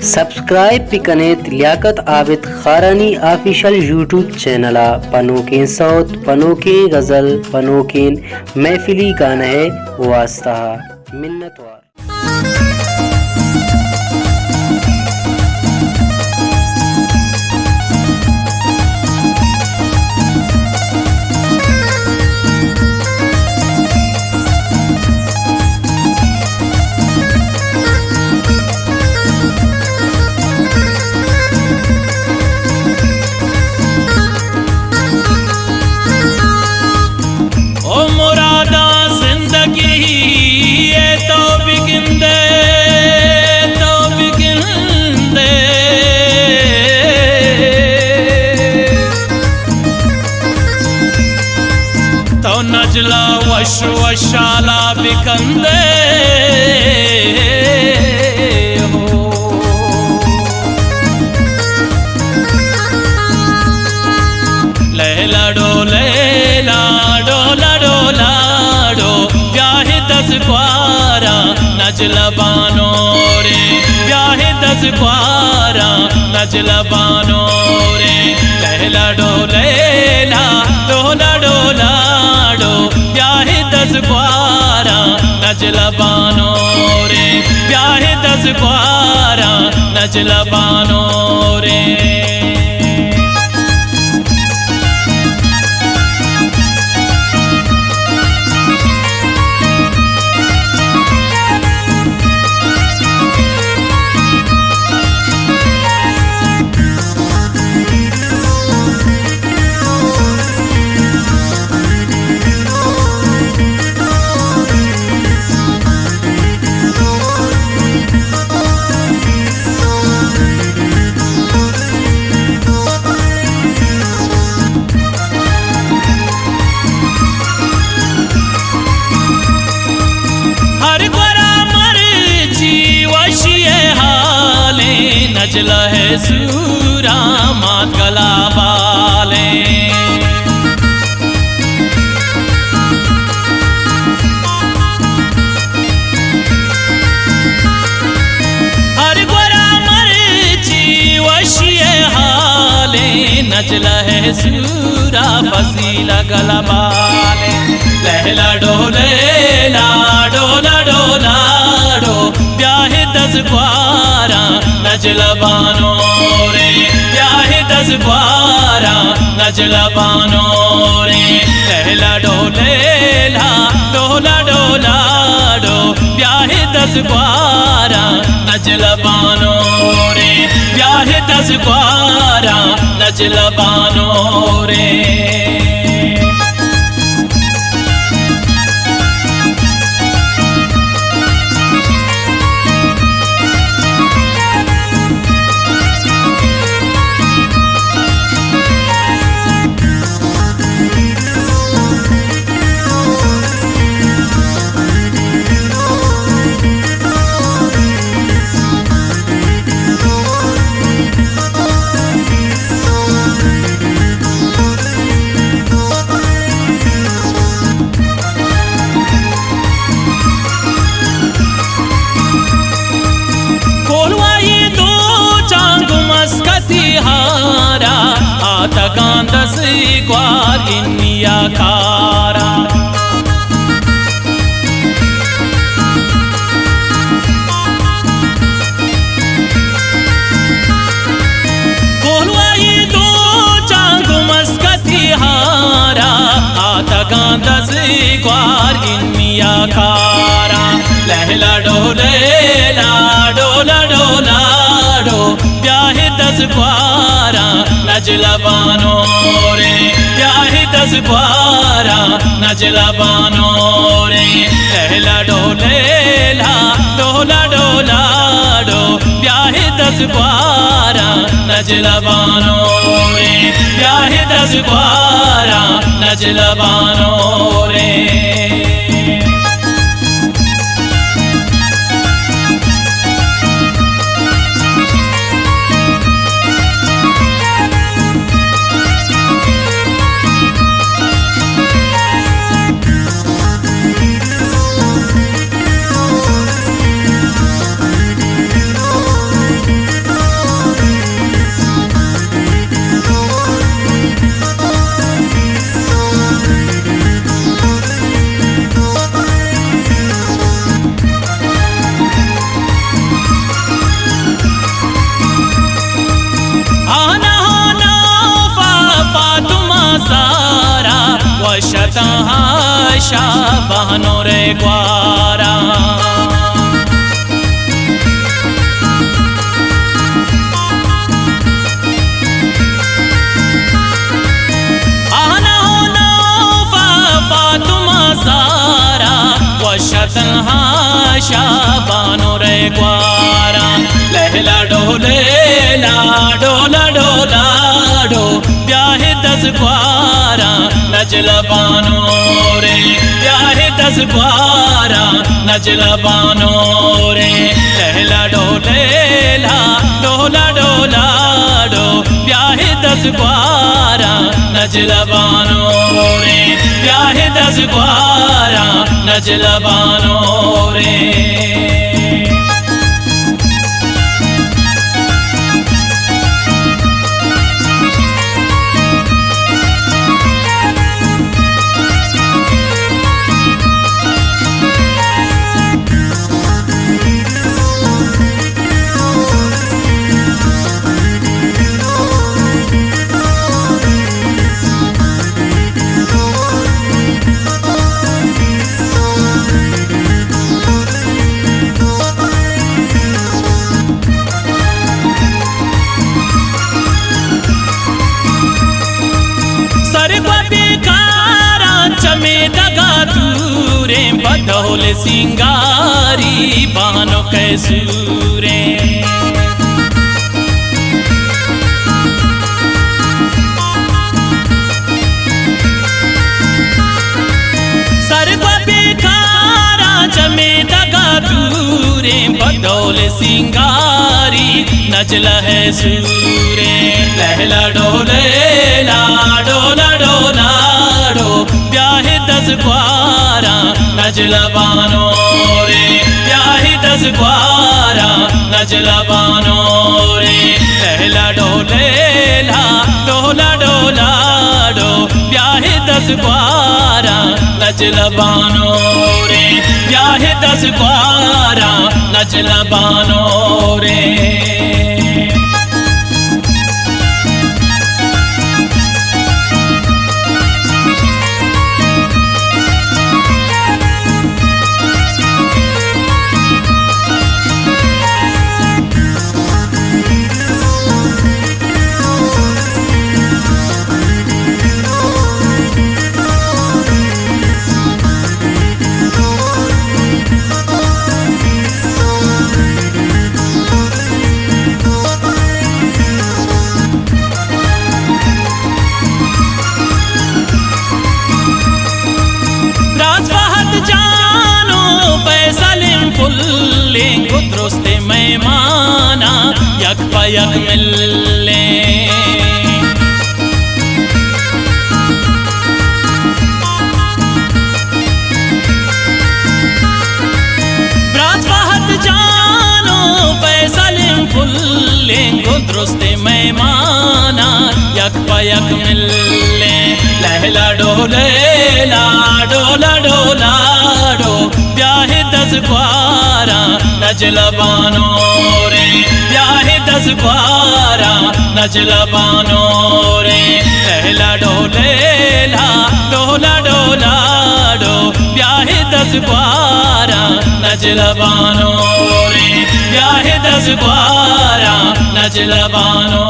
Subscribe भी कनेत Liaquat Abid Kharani official YouTube channel पनोकें सौत पनोकें गज़ल पनोकें महफिली गाना है वास्ता मिन्नतवार। नजला वश वशाला बिकंदे हो लैला डोले लाडो लाडो लाडो ब्याहे 10 क्वारा नजला बानो रे ब्याहे 10 क्वारा नजला बानो रे लैला डोले लाडो लाडो लाडो ब्याहे 10 क्वारा नजला बानो रे ब्याहे 10 क्वारा नजला बानो रे। नजला है सूरा मात गला बाले हर गोरा मर्ची वशिए हाले नजला है सूरा फसीला गला बाले लहला डोले लाडो लाडो लाडो ब्याहे 10 क्वारा नजला बानो रे ब्याहे 10 क्वारा नजला बानो रे लहला डोले डोला डोला डो ब्याहे 10 क्वारा नजला बानो रे ब्याहे 10 क्वारा नजला बानो रे। तकांदस क्वार इन्निया खारा कोलवाई दो चांग मस्कती हारा तकांदस क्वार इन्निया खारा लहला डोले लाडो लाडो लाडो ब्याहे 10 क्वारा नजला बानो रे ब्याहे 10 क्वारा नजला बानो रे लहला डोले डोला डोला डो ब्याहे 10 क्वारा नजला बानो रे ब्याहे 10 क्वारा नजला बानो रे। वशता हाशा बहनो रे ग्वारा वशतन हाशा बानो रे ग्वारा लहला डोले डोला डोला डो ब्याहे 10 ग्वारा नजला बानो रे ब्याहे 10 ग्वारा नजला बानो रे लहला डोले डोला डोला डो ब्याहे 10 ग्वारा नजला बानो रे ब्याहे 10 ग्वारा नजला बानो रे बदौल सिंगारी बानो कैसूरे सरवा बेखारा जमे दगा दूरे बदौल सिंगारी नजला है सूरे लहला डोले डोला डोला डो ब्याहे 10 ग्वारा नजला बानो रे ब्याहे 10 ग्वारा नजला बानो रे लहला डोले डोला डोला डो ब्याहे 10 ग्वारा नजला बानो रे ब्याहे 10 ग्वारा नजला बानो रे दुरुस्ते मेहमाना यक पयक मिलने ब्राज़ जानो फैसलिम फुल्ले दुरुस्ते मेहमाना यक पयक मिलने लहला डोले डोला डोला डो ब्याहे 10 ग्वारा नजला बानो रे ब्याहे 10 ग्वारा नजला बानो रे लहला डोले डोला डोला डो ब्याहे 10 ग्वारा नजला बानो रे ब्याहे 10 ग्वारा नजला बानो